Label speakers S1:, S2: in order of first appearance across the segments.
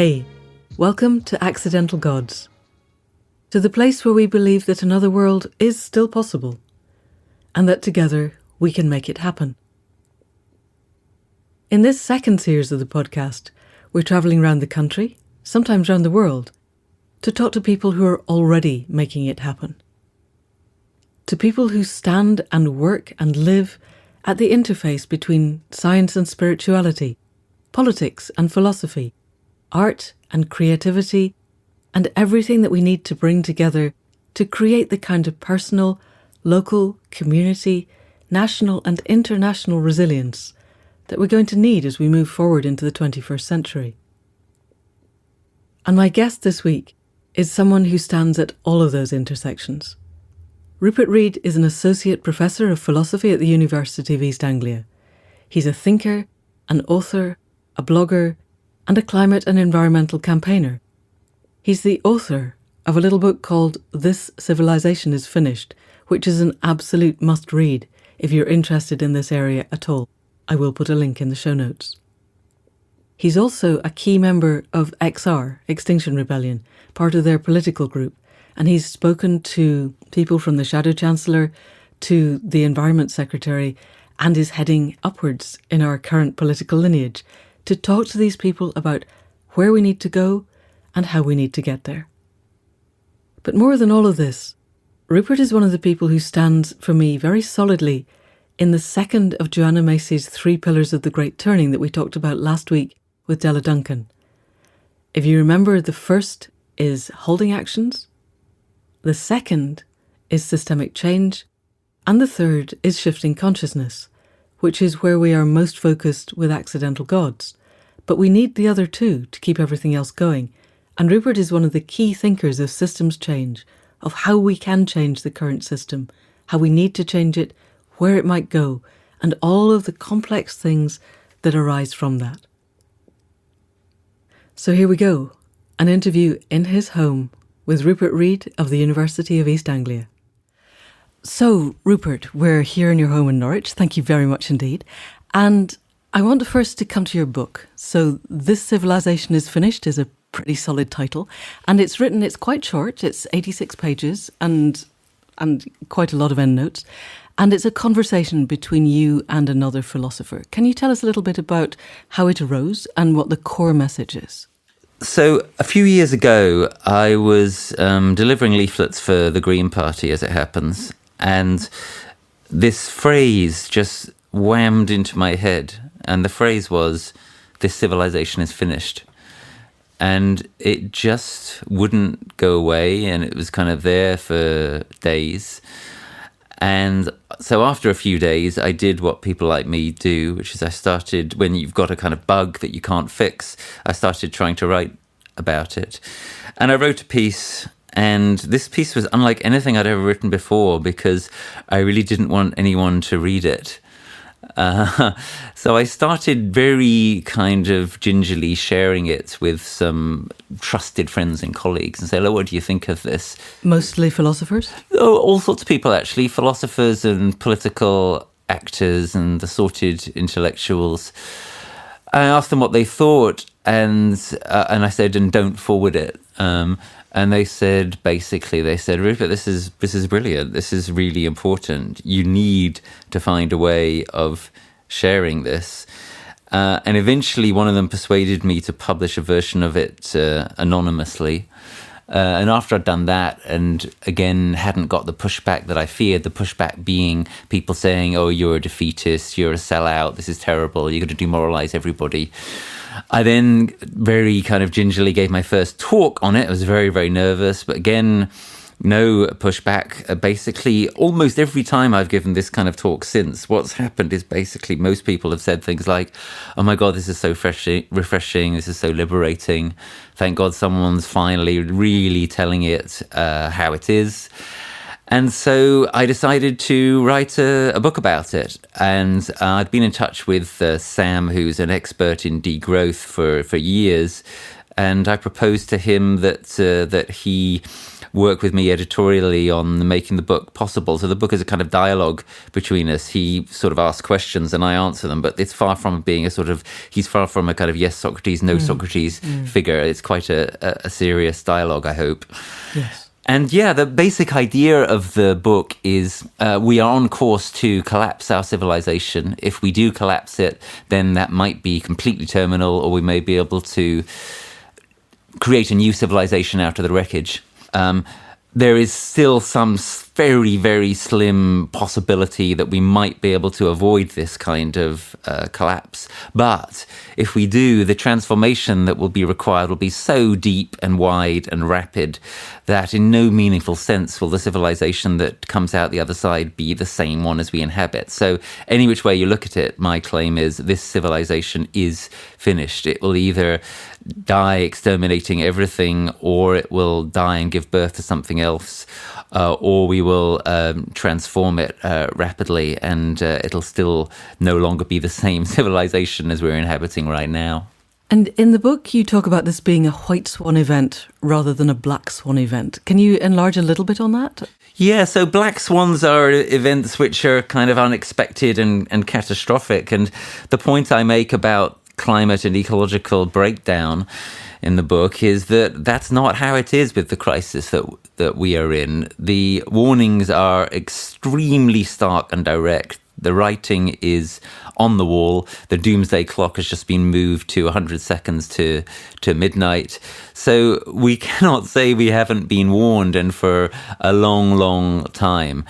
S1: Hey, welcome to Accidental Gods, to the place where we believe that another world is still possible, and that together we can make it happen. In this second series of the podcast, we're travelling around the country, sometimes around the world, to talk to people who are already making it happen. To people who stand and work and live at the interface between science and spirituality, politics and philosophy, art and creativity, and everything that we need to bring together to create the kind of personal, local, community, national and international resilience that we're going to need as we move forward into the 21st century. And my guest this week is someone who stands at all of those intersections. Rupert Read is an associate professor of philosophy at the University of East Anglia. He's a thinker, an author, a blogger, and a climate and environmental campaigner. He's the author of a little book called This Civilisation is Finished, which is an absolute must-read if you're interested in this area at all. I will put a link in the show notes. He's also a key member of XR, Extinction Rebellion, part of their political group, and he's spoken to people from the Shadow Chancellor to the Environment Secretary and is heading upwards in our current political lineage to talk to these people about where we need to go and how we need to get there. But more than all of this, Rupert is one of the people who stands for me very solidly in the second of Joanna Macy's 3 pillars of the Great Turning that we talked about last week with Della Duncan. If you remember, the first is holding actions, the second is systemic change, and the third is shifting consciousness, which is where we are most focused with Accidental Gods. But we need the other two to keep everything else going. And Rupert is one of the key thinkers of systems change, of how we can change the current system, how we need to change it, where it might go, and all of the complex things that arise from that. So here we go, an interview in his home with Rupert Read of the University of East Anglia. So, Rupert, we're here in your home in Norwich. Thank you very much indeed. And I want first to come to your book. So, This Civilisation is Finished is a pretty solid title. And it's quite short. It's 86 pages and quite a lot of endnotes. And it's a conversation between you and another philosopher. Can you tell us a little bit about how it arose and what the core message is?
S2: So a few years ago, I was delivering leaflets for the Green Party, as it happens, and this phrase just whammed into my head, and the phrase was, "This civilization is finished." And it just wouldn't go away, and it was kind of there for days. And so after a few days, I did what people like me do, which is I started, when you've got a kind of bug that you can't fix, I started trying to write about it. And I wrote a piece, and this piece was unlike anything I'd ever written before because I really didn't want anyone to read it. So I started very kind of gingerly sharing it with some trusted friends and colleagues and say, "Oh, what do you think of this?"
S1: Mostly philosophers?
S2: Oh, all sorts of people, actually. Philosophers and political actors and assorted intellectuals. I asked them what they thought, and I said, "And don't forward it." And they said, "Rupert, this is brilliant. This is really important. You need to find a way of sharing this." And eventually one of them persuaded me to publish a version of it anonymously. And after I'd done that, and again hadn't got the pushback that I feared, the pushback being people saying, "Oh, you're a defeatist, you're a sellout, this is terrible, you're going to demoralize everybody," I then very kind of gingerly gave my first talk on it. I was very, very nervous, but again, no pushback. Basically, almost every time I've given this kind of talk since, what's happened is basically most people have said things like, "Oh my God, this is so refreshing, this is so liberating. Thank God someone's finally really telling it how it is." And so I decided to write a book about it. And I'd been in touch with Sam, who's an expert in degrowth for years. And I proposed to him that he work with me editorially on making the book possible. So the book is a kind of dialogue between us. He sort of asks questions and I answer them, but it's far from being he's far from a kind of yes Socrates, no Socrates figure. It's quite a serious dialogue, I hope.
S1: Yes.
S2: And yeah, the basic idea of the book is we are on course to collapse our civilization. If we do collapse it, then that might be completely terminal, or we may be able to create a new civilization out of the wreckage. There is still some very, very slim possibility that we might be able to avoid this kind of collapse. But if we do, the transformation that will be required will be so deep and wide and rapid that in no meaningful sense will the civilization that comes out the other side be the same one as we inhabit. So any which way you look at it, my claim is this civilization is finished. It will either die exterminating everything, or it will die and give birth to something else, or we will transform it rapidly, and it'll still no longer be the same civilization as we're inhabiting right now.
S1: And in the book, you talk about this being a white swan event rather than a black swan event. Can you enlarge a little bit on that?
S2: Yeah, so black swans are events which are kind of unexpected and catastrophic. And the point I make about climate and ecological breakdown in the book is that that's not how it is with the crisis that we are in. The warnings are extremely stark and direct. The writing is on the wall. The doomsday clock has just been moved to 100 seconds to midnight. So we cannot say we haven't been warned, and for a long, long time.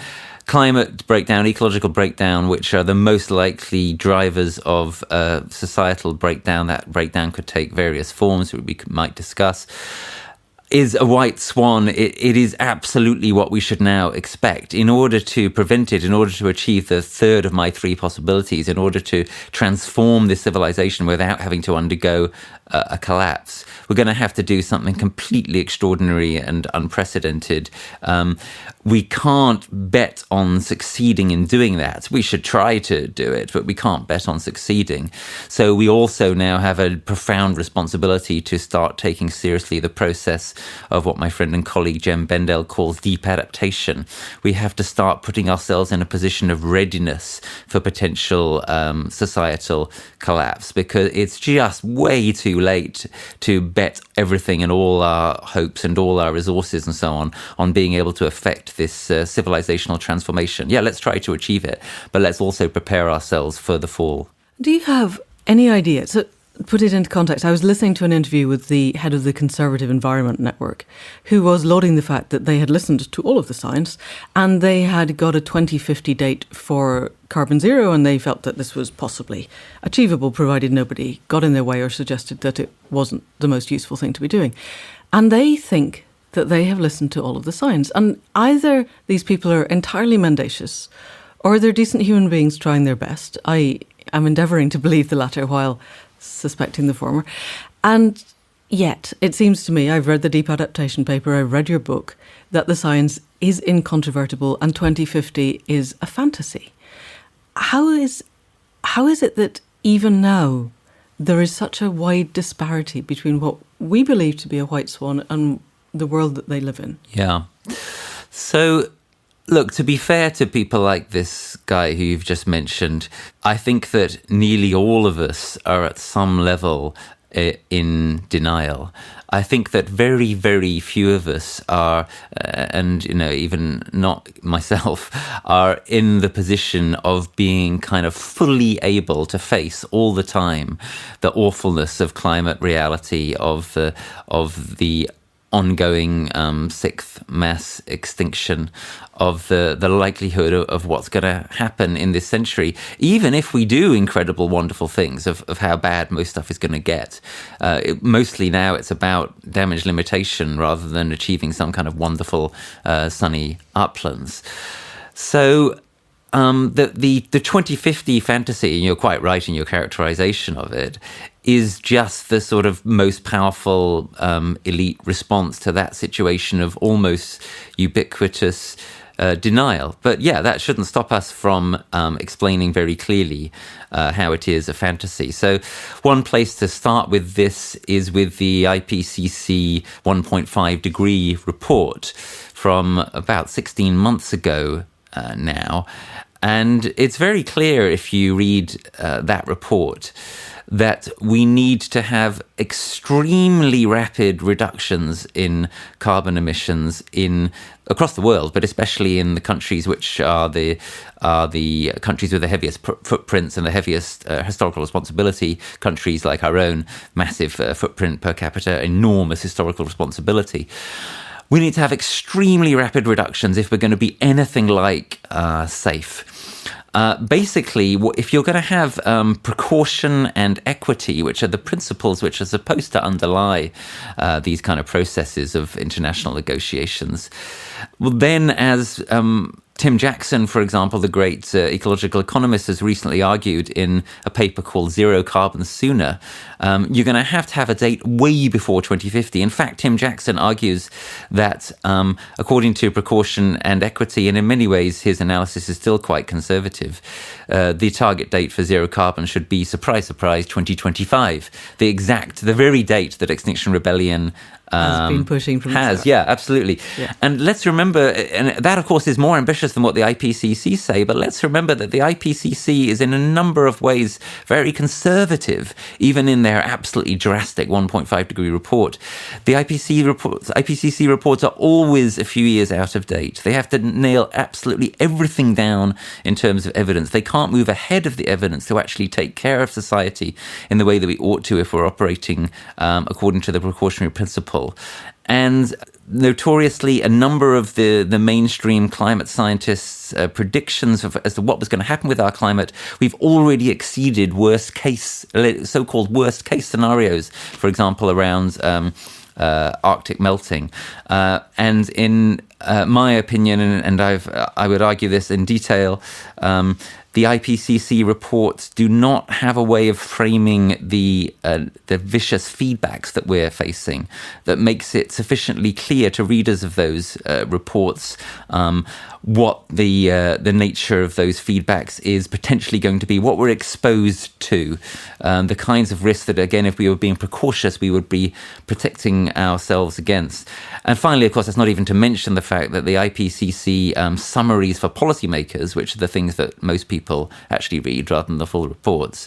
S2: Climate breakdown, ecological breakdown, which are the most likely drivers of societal breakdown. That breakdown could take various forms, which we might discuss, is a white swan. It is absolutely what we should now expect. In order to prevent it, in order to achieve the third of my three possibilities, in order to transform this civilization without having to undergo a collapse, we're going to have to do something completely extraordinary and unprecedented. We can't bet on succeeding in doing that. We should try to do it, but we can't bet on succeeding. So we also now have a profound responsibility to start taking seriously the process of what my friend and colleague Jem Bendell calls deep adaptation. We have to start putting ourselves in a position of readiness for potential societal collapse, because it's just way too late to bet everything and all our hopes and all our resources and so on being able to affect this civilizational transformation. Yeah, let's try to achieve it, but let's also prepare ourselves for the fall.
S1: Do you have any idea? So, put it into context. I was listening to an interview with the head of the Conservative Environment Network, who was lauding the fact that they had listened to all of the science and they had got a 2050 date for carbon zero, and they felt that this was possibly achievable, provided nobody got in their way or suggested that it wasn't the most useful thing to be doing. And they think that they have listened to all of the science. And either these people are entirely mendacious, or they're decent human beings trying their best. I am endeavouring to believe the latter while suspecting the former. And yet, it seems to me, I've read the Deep Adaptation paper, I've read your book, that the science is incontrovertible and 2050 is a fantasy. How is it that even now there is such a wide disparity between what we believe to be a white swan and the world that they live in?
S2: Yeah. So, look, to be fair to people like this guy who you've just mentioned, I think that nearly all of us are at some level in denial. I think that very, very few of us are, and even not myself, are in the position of being kind of fully able to face all the time the awfulness of climate reality, of the ongoing sixth mass extinction, of the likelihood of what's going to happen in this century, even if we do incredible, wonderful things, of how bad most stuff is going to get. Mostly now it's about damage limitation rather than achieving some kind of wonderful sunny uplands. So the 2050 fantasy, and you're quite right in your characterization of it, is just the sort of most powerful elite response to that situation of almost ubiquitous denial. But yeah, that shouldn't stop us from explaining very clearly how it is a fantasy. So one place to start with this is with the IPCC 1.5 degree report from about 16 months ago now. And it's very clear if you read that report that we need to have extremely rapid reductions in carbon emissions across the world, but especially in the countries which are the countries with the heaviest footprints and the heaviest historical responsibility, countries like our own, massive footprint per capita, enormous historical responsibility. We need to have extremely rapid reductions if we're going to be anything like safe. Basically, if you're going to have precaution and equity, which are the principles which are supposed to underlie these kind of processes of international negotiations, well, then as Tim Jackson, for example, the great ecological economist, has recently argued in a paper called Zero Carbon Sooner, you're going to have a date way before 2050. In fact, Tim Jackson argues that according to precaution and equity, and in many ways his analysis is still quite conservative, the target date for zero carbon should be, surprise, surprise, 2025, the very date that Extinction Rebellion
S1: has been pushing from the start.
S2: Yeah, absolutely. Yeah. And let's remember, and that of course is more ambitious than what the IPCC say, but let's remember that the IPCC is in a number of ways very conservative, even in their absolutely drastic 1.5 degree report. The IPCC reports are always a few years out of date. They have to nail absolutely everything down in terms of evidence. They can't move ahead of the evidence to actually take care of society in the way that we ought to if we're operating according to the precautionary principle. And notoriously, a number of the mainstream climate scientists' predictions as to what was going to happen with our climate, we've already exceeded so-called worst case scenarios, for example, around Arctic melting. And in my opinion, and I would argue this in detail, the IPCC reports do not have a way of framing the vicious feedbacks that we're facing that makes it sufficiently clear to readers of those reports what the nature of those feedbacks is potentially going to be, what we're exposed to, the kinds of risks that, again, if we were being precautious, we would be protecting ourselves against. And finally, of course, that's not even to mention the fact that the IPCC summaries for policymakers, which are the things that most people actually read rather than the full reports,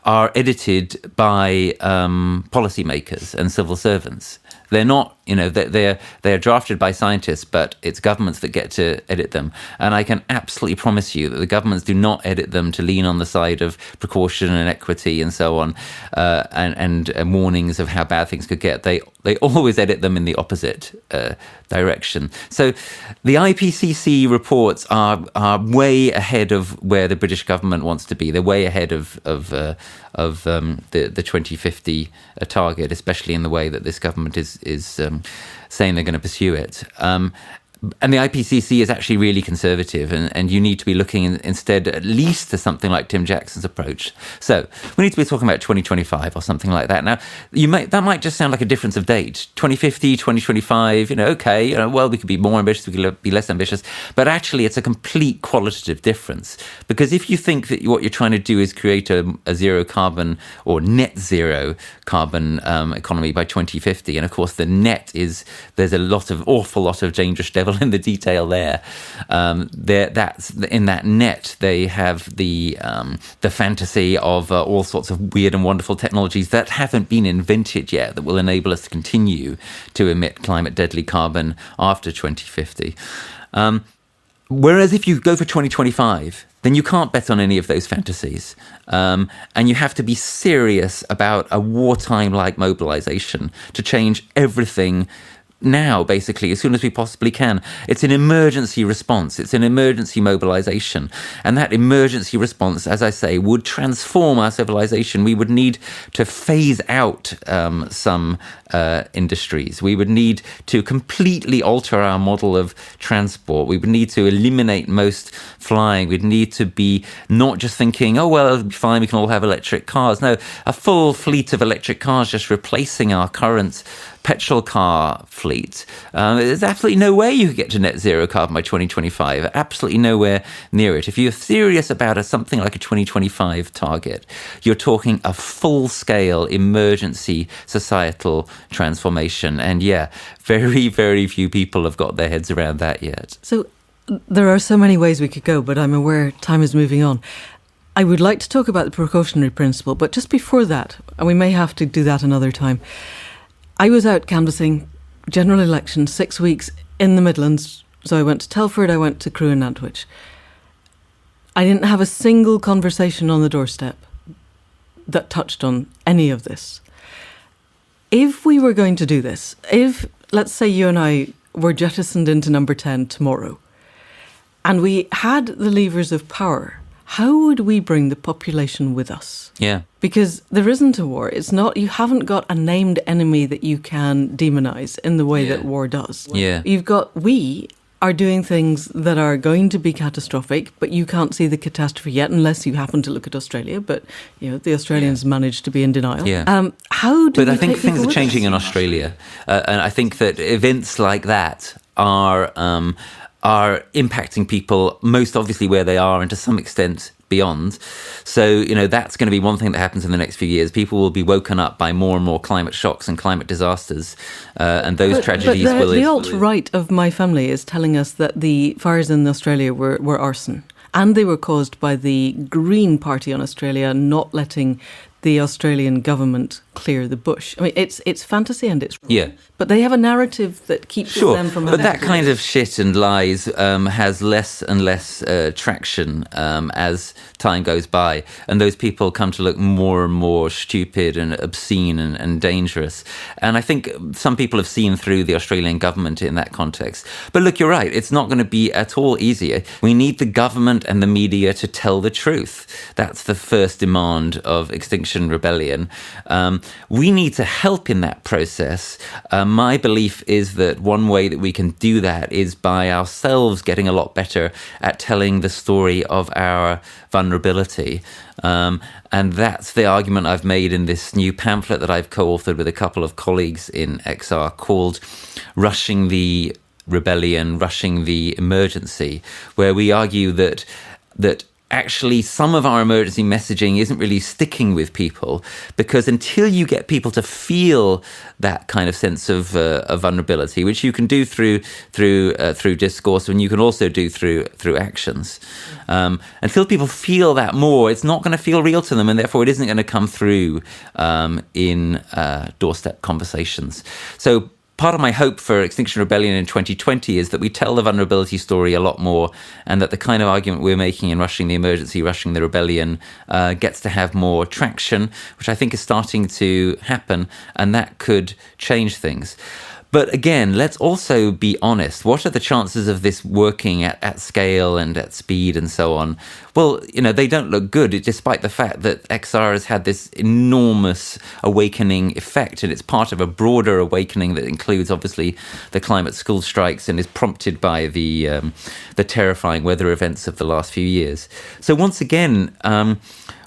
S2: are edited by policymakers and civil servants. They're not, they're drafted by scientists, but it's governments that get to edit them. And I can absolutely promise you that the governments do not edit them to lean on the side of precaution and equity and so on, and warnings of how bad things could get. They always edit them in the opposite direction. So the IPCC reports are way ahead of where the British government wants to be. They're way ahead of the 2050 target, especially in the way that this government is saying they're going to pursue it. And the IPCC is actually really conservative, and you need to be looking instead at least to something like Tim Jackson's approach. So we need to be talking about 2025 or something like that. Now, that might just sound like a difference of date. 2050, 2025, well, we could be more ambitious, we could be less ambitious, but actually it's a complete qualitative difference. Because if you think that what you're trying to do is create a zero carbon or net zero carbon economy by 2050, and of course the net is, there's awful lot of dangerous devil in the detail there. That's in that net. They have the fantasy of all sorts of weird and wonderful technologies that haven't been invented yet that will enable us to continue to emit climate deadly carbon after 2050. Whereas if you go for 2025, then you can't bet on any of those fantasies. And you have to be serious about a wartime-like mobilization to change everything now, basically, as soon as we possibly can. It's an emergency response. It's an emergency mobilization. And that emergency response, as I say, would transform our civilization. We would need to phase out some industries. We would need to completely alter our model of transport. We would need to eliminate most flying. We'd need to be not just thinking, oh, well, it'll be fine, we can all have electric cars. No, a full fleet of electric cars just replacing our current petrol car fleet, there's absolutely no way you could get to net zero carbon by 2025. Absolutely nowhere near it. If you're serious about something like a 2025 target, you're talking a full-scale emergency societal transformation. And yeah, very, very few people have got their heads around that yet.
S1: So there are so many ways we could go, but I'm aware time is moving on. I would like to talk about the precautionary principle, but just before that, and we may have to do that another time, I was out canvassing general election 6 weeks in the Midlands. So I went to Telford, I went to Crewe and Nantwich. I didn't have a single conversation on the doorstep that touched on any of this. If we were going to do this, if, let's say you and I were jettisoned into number 10 tomorrow, and we had the levers of power, how would we bring the population with us?
S2: Yeah.
S1: Because there isn't a war. It's not, you haven't got a named enemy that you can demonize in the way that war does.
S2: Yeah.
S1: We are doing things that are going to be catastrophic, but you can't see the catastrophe yet unless you happen to look at Australia. But, the Australians managed to be in denial.
S2: Yeah.
S1: But
S2: I think things are changing in Australia. And I think that events like that are impacting people most obviously where they are and to some extent beyond. So, that's going to be one thing that happens in the next few years. People will be woken up by more and more climate shocks and climate disasters, and those tragedies will...
S1: The alt-right of my family is telling us that the fires in Australia were arson, and they were caused by the Green Party on Australia not letting the Australian government clear the bush. I mean, it's fantasy and it's wrong.
S2: Yeah.
S1: But they have a narrative that keeps them from...
S2: But that kind of shit and lies has less and less traction as time goes by. And those people come to look more and more stupid and obscene and dangerous. And I think some people have seen through the Australian government in that context. But look, you're right. It's not going to be at all easy. We need the government and the media to tell the truth. That's the first demand of Extinction Rebellion. We need to help in that process. My belief is that one way that we can do that is by ourselves getting a lot better at telling the story of our vulnerability. And that's the argument I've made in this new pamphlet that I've co-authored with a couple of colleagues in XR called Rushing the Rebellion, Rushing the Emergency, where we argue that actually some of our emergency messaging isn't really sticking with people, because until you get people to feel that kind of sense of vulnerability, which you can do through discourse, and you can also do through actions, until people feel that more, it's not going to feel real to them, and therefore it isn't going to come through in doorstep conversations. So part of my hope for Extinction Rebellion in 2020 is that we tell the vulnerability story a lot more, and that the kind of argument we're making in Rushing the Emergency, Rushing the Rebellion gets to have more traction, which I think is starting to happen, and that could change things. But again, let's also be honest. What are the chances of this working at scale and at speed and so on? Well, they don't look good, despite the fact that XR has had this enormous awakening effect, and it's part of a broader awakening that includes, obviously, the climate school strikes and is prompted by the terrifying weather events of the last few years. So once again,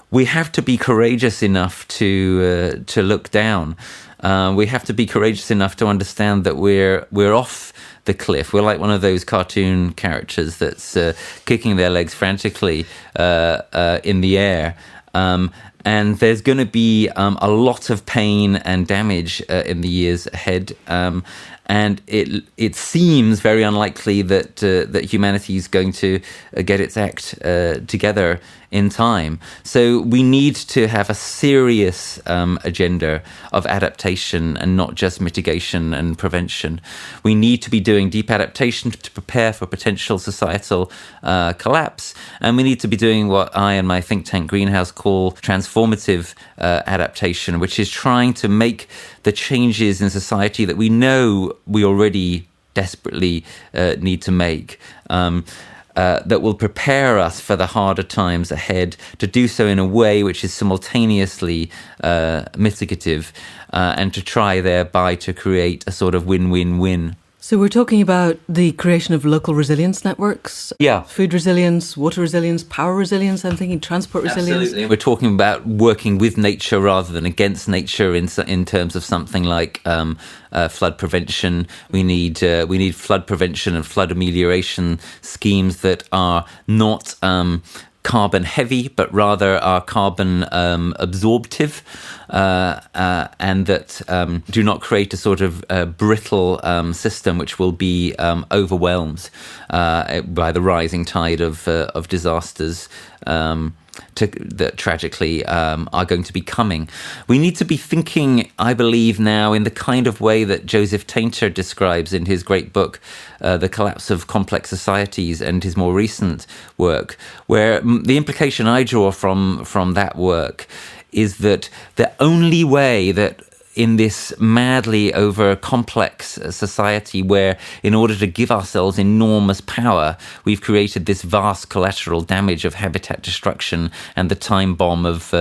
S2: we have to be courageous enough to look down. We have to be courageous enough to understand that we're off the cliff. We're like one of those cartoon characters that's kicking their legs frantically in the air. And there's going to be a lot of pain and damage in the years ahead. And it seems very unlikely that humanity is going to get its act together in time. So we need to have a serious agenda of adaptation and not just mitigation and prevention. We need to be doing deep adaptation to prepare for potential societal collapse. And we need to be doing what I and my think tank Greenhouse call transformative adaptation, which is trying to make the changes in society that we know we already desperately need to make, that will prepare us for the harder times ahead, to do so in a way which is simultaneously mitigative, and to try thereby to create a sort of win-win-win
S1: So we're talking about the creation of local resilience networks,
S2: Yeah.
S1: food resilience, water resilience, power resilience, I'm thinking transport resilience.
S2: Absolutely. We're talking about working with nature rather than against nature in terms of something like flood prevention. We need flood prevention and flood amelioration schemes that are not carbon heavy, but rather are carbon absorptive, and that do not create a sort of brittle system which will be overwhelmed by the rising tide of disasters that tragically are going to be coming. We need to be thinking, I believe, now in the kind of way that Joseph Tainter describes in his great book, The Collapse of Complex Societies, and his more recent work, where the implication I draw from that work is that the only way that in this madly over complex society where, in order to give ourselves enormous power, we've created this vast collateral damage of habitat destruction and the time bomb of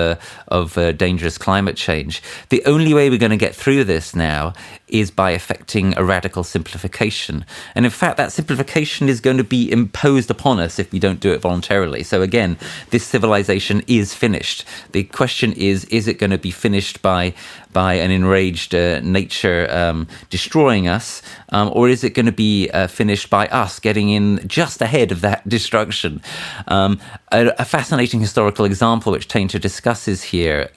S2: dangerous climate change. The only way we're going to get through this now is by effecting a radical simplification. And in fact, that simplification is going to be imposed upon us if we don't do it voluntarily. So again, this civilization is finished. The question is it going to be finished by an enraged nature destroying us, or is it going to be finished by us getting in just ahead of that destruction? A fascinating historical example which Tainter discusses here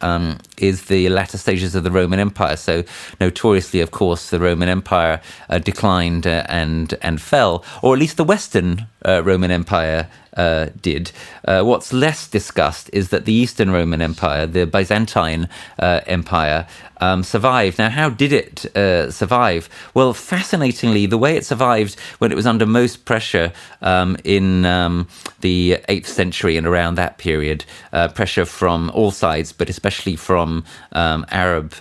S2: is the latter stages of the Roman Empire. So notoriously, of course, the Roman Empire declined and fell, or at least the Western Roman Empire did. What's less discussed is that the Eastern Roman Empire, the Byzantine Empire, survived. Now, how did it survive? Well, fascinatingly, the way it survived when it was under most pressure in the 8th century and around that period, pressure from all sides, but especially from Arab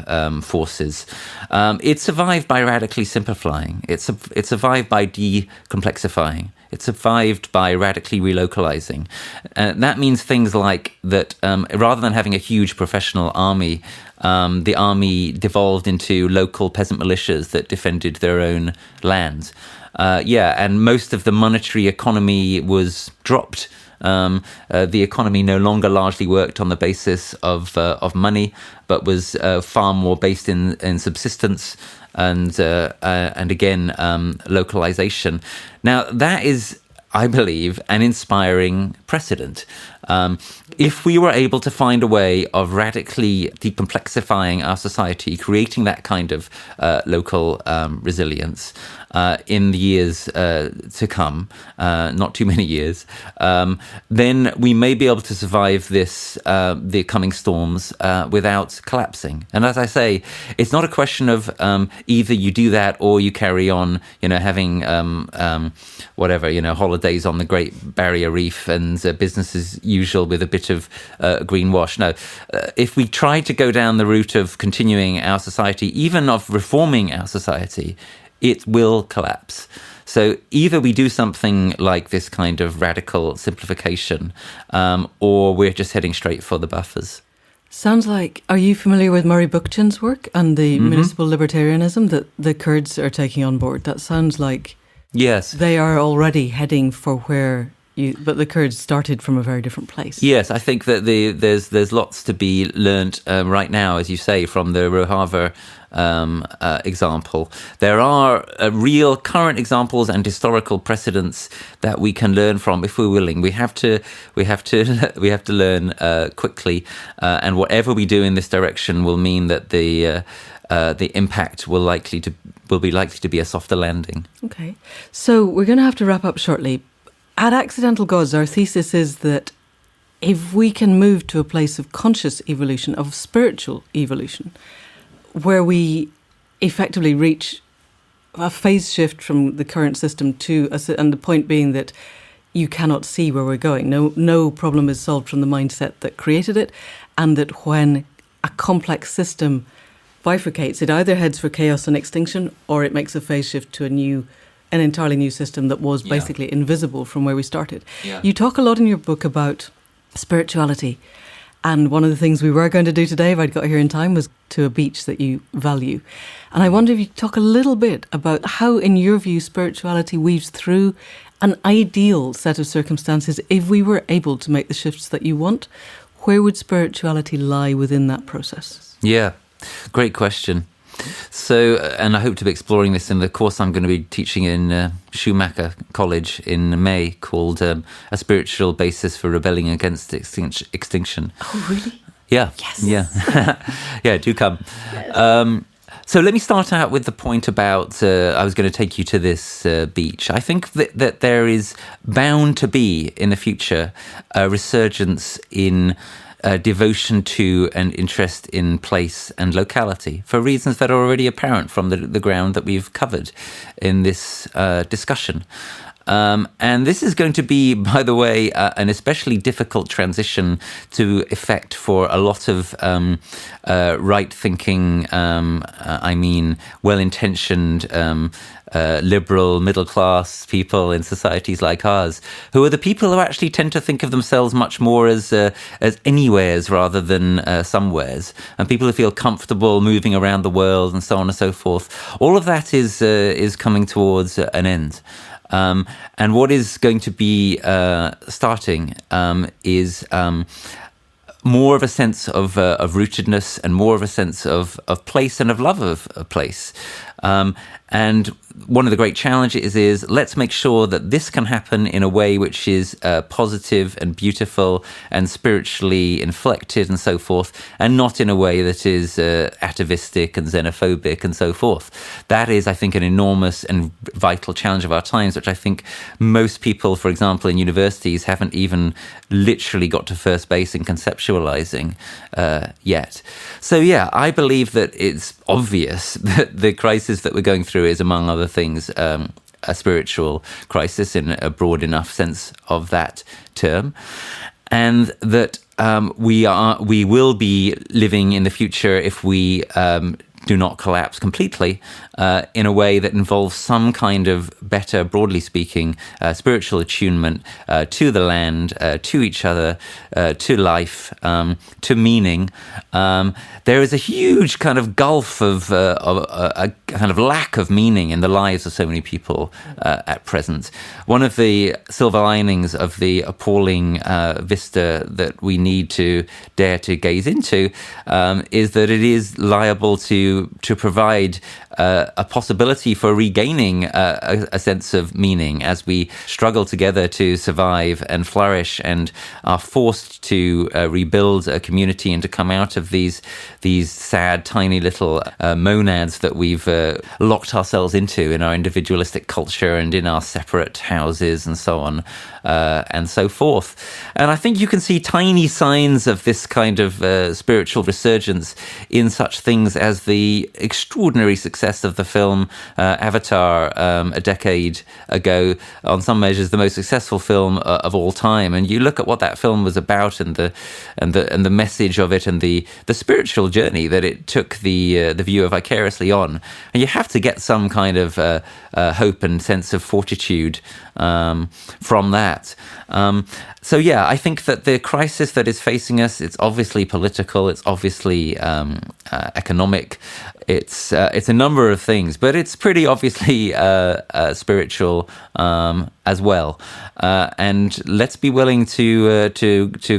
S2: forces, it survived by radically simplifying. It survived by decomplexifying. It survived by radically relocalizing. That means things like that rather than having a huge professional army, the army devolved into local peasant militias that defended their own lands. And most of the monetary economy was dropped. The economy no longer largely worked on the basis of money, but was far more based in subsistence and again localization. Now that is, I believe, an inspiring precedent. If we were able to find a way of radically decomplexifying our society, creating that kind of local resilience in the years to come, not too many years, then we may be able to survive the coming storms without collapsing. And as I say, it's not a question of either you do that or you carry on, having holidays on the Great Barrier Reef and business as usual with a bit of greenwash. No, if we try to go down the route of continuing our society, even of reforming our society, it will collapse. So either we do something like this kind of radical simplification, or we're just heading straight for the buffers.
S1: Sounds like, are you familiar with Murray Bookchin's work and the municipal libertarianism that the Kurds are taking on board? That sounds like
S2: yes,
S1: they are already heading for where but the Kurds started from a very different place.
S2: Yes, I think that there's lots to be learnt right now, as you say, from the Rojava example. There are real current examples and historical precedents that we can learn from if we're willing. We have to learn quickly, and whatever we do in this direction will mean that the impact will be likely to be a softer landing.
S1: Okay, so we're going to have to wrap up shortly. At Accidental Gods, our thesis is that if we can move to a place of conscious evolution, of spiritual evolution, where we effectively reach a phase shift from the current system and the point being that you cannot see where we're going. No problem is solved from the mindset that created it, and that when a complex system bifurcates, it either heads for chaos and extinction, or it makes a phase shift to an entirely new system that was basically invisible from where we started.
S2: Yeah.
S1: You talk a lot in your book about spirituality And one of the things we were going to do today, if I'd got here in time, was to a beach that you value. And I wonder if you could talk a little bit about how, in your view, spirituality weaves through an ideal set of circumstances. If we were able to make the shifts that you want, where would spirituality lie within that process?
S2: Yeah, great question. So, and I hope to be exploring this in the course I'm going to be teaching in Schumacher College in May, called A Spiritual Basis for Rebelling Against Extinction.
S1: Oh, really?
S2: Yeah.
S1: Yes.
S2: Yeah. Yeah, do come.
S1: Yes.
S2: So let me start out with the point about, I was going to take you to this beach. I think that there is bound to be, in the future, a resurgence in devotion to and interest in place and locality, for reasons that are already apparent from the ground that we've covered in this discussion. And this is going to be, by the way, an especially difficult transition to effect for a lot of right-thinking, well-intentioned, liberal, middle-class people in societies like ours, who are the people who actually tend to think of themselves much more as anywheres rather than somewheres, and people who feel comfortable moving around the world and so on and so forth. All of that is coming towards an end. And what is going to be starting is more of a sense of rootedness, and more of a sense of place and of love of place. And one of the great challenges is let's make sure that this can happen in a way which is positive and beautiful and spiritually inflected and so forth, and not in a way that is atavistic and xenophobic and so forth. That is, I think, an enormous and vital challenge of our times, which I think most people, for example, in universities haven't even literally got to first base in conceptualizing yet. So yeah, I believe that it's obvious that the crisis that we're going through is, among other things, a spiritual crisis in a broad enough sense of that term, and that we will be living in the future, if we do not collapse completely, in a way that involves some kind of better, broadly speaking, spiritual attunement to the land, to each other, to life, to meaning. There is a huge kind of gulf of a kind of lack of meaning in the lives of so many people at present. One of the silver linings of the appalling vista that we need to dare to gaze into is that it is liable to provide a possibility for regaining a sense of meaning as we struggle together to survive and flourish, and are forced to rebuild a community and to come out of these sad, tiny little monads that we've locked ourselves into in our individualistic culture and in our separate houses and so on and so forth. And I think you can see tiny signs of this kind of spiritual resurgence in such things as the extraordinary success of the film Avatar a decade ago, on some measures the most successful film of all time. And you look at what that film was about, and the message of it, and the spiritual journey that it took the viewer vicariously on, and you have to get some kind of hope and sense of fortitude from that. So yeah, I think that the crisis that is facing us, it's obviously political, it's obviously economic, it's a number of things, but it's pretty obviously spiritual as well. And let's be willing to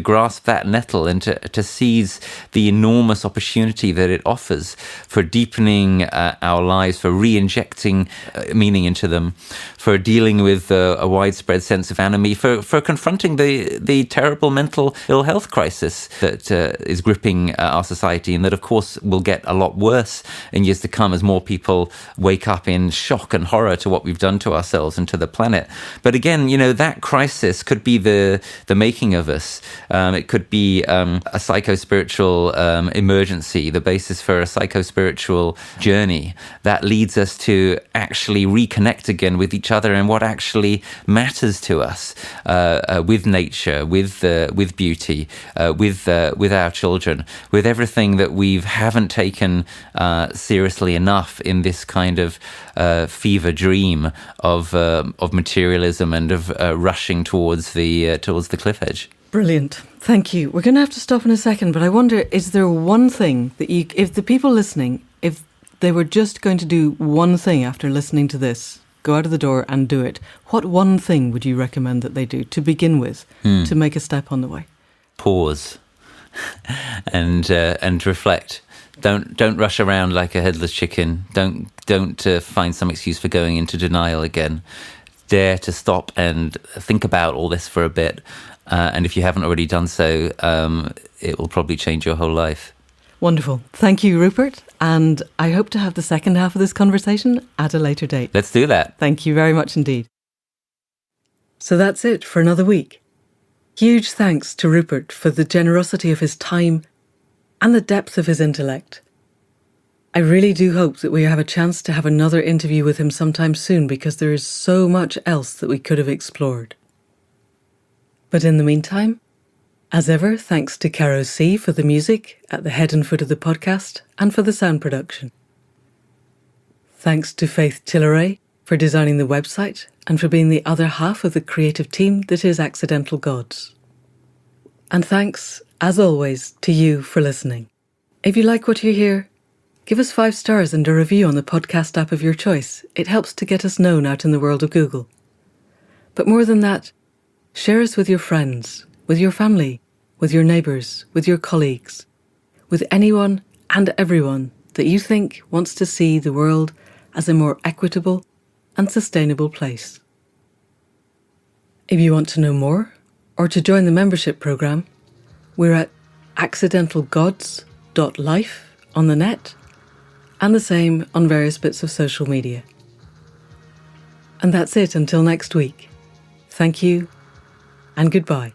S2: grasp that nettle, and to seize the enormous opportunity that it offers for deepening our lives, for re-injecting meaning into them, for dealing with a widespread sense of anomie, for confronting the terrible mental ill health crisis that is gripping our society, and that, of course, will get a lot worse in years to come as more people wake up in shock and horror to what we've done to ourselves and to the planet. But again, that crisis could be the making of us. It could be a psycho-spiritual emergency, the basis for a psycho-spiritual journey that leads us to actually reconnect again with each other and what actually matters to us, with nature, with beauty, with our children, with everything that we haven't taken seriously enough in this kind of fever dream of materialism and of rushing towards the cliff edge.
S1: Brilliant. Thank you. We're going to have to stop in a second, but I wonder, is there one thing that if the people listening, if they were just going to do one thing after listening to this, go out of the door and do it, what one thing would you recommend that they do to begin with, to make a step on the way?
S2: Pause and reflect. Don't rush around like a headless chicken. Don't find some excuse for going into denial again. Dare to stop and think about all this for a bit. And if you haven't already done so, it will probably change your whole life.
S1: Wonderful. Thank you, Rupert. And I hope to have the second half of this conversation at a later date.
S2: Let's do that.
S1: Thank you very much indeed. So that's it for another week. Huge thanks to Rupert for the generosity of his time and the depth of his intellect. I really do hope that we have a chance to have another interview with him sometime soon, because there is so much else that we could have explored. But in the meantime, as ever, thanks to Caro C for the music at the head and foot of the podcast and for the sound production. Thanks to Faith Tilleray for designing the website and for being the other half of the creative team that is Accidental Gods. And thanks, as always, to you for listening. If you like what you hear, give us 5 stars and a review on the podcast app of your choice. It helps to get us known out in the world of Google. But more than that, share us with your friends, with your family, with your neighbours, with your colleagues, with anyone and everyone that you think wants to see the world as a more equitable and sustainable place. If you want to know more, or to join the membership programme, we're at accidentalgods.life on the net, and the same on various bits of social media. And that's it until next week. Thank you, and goodbye.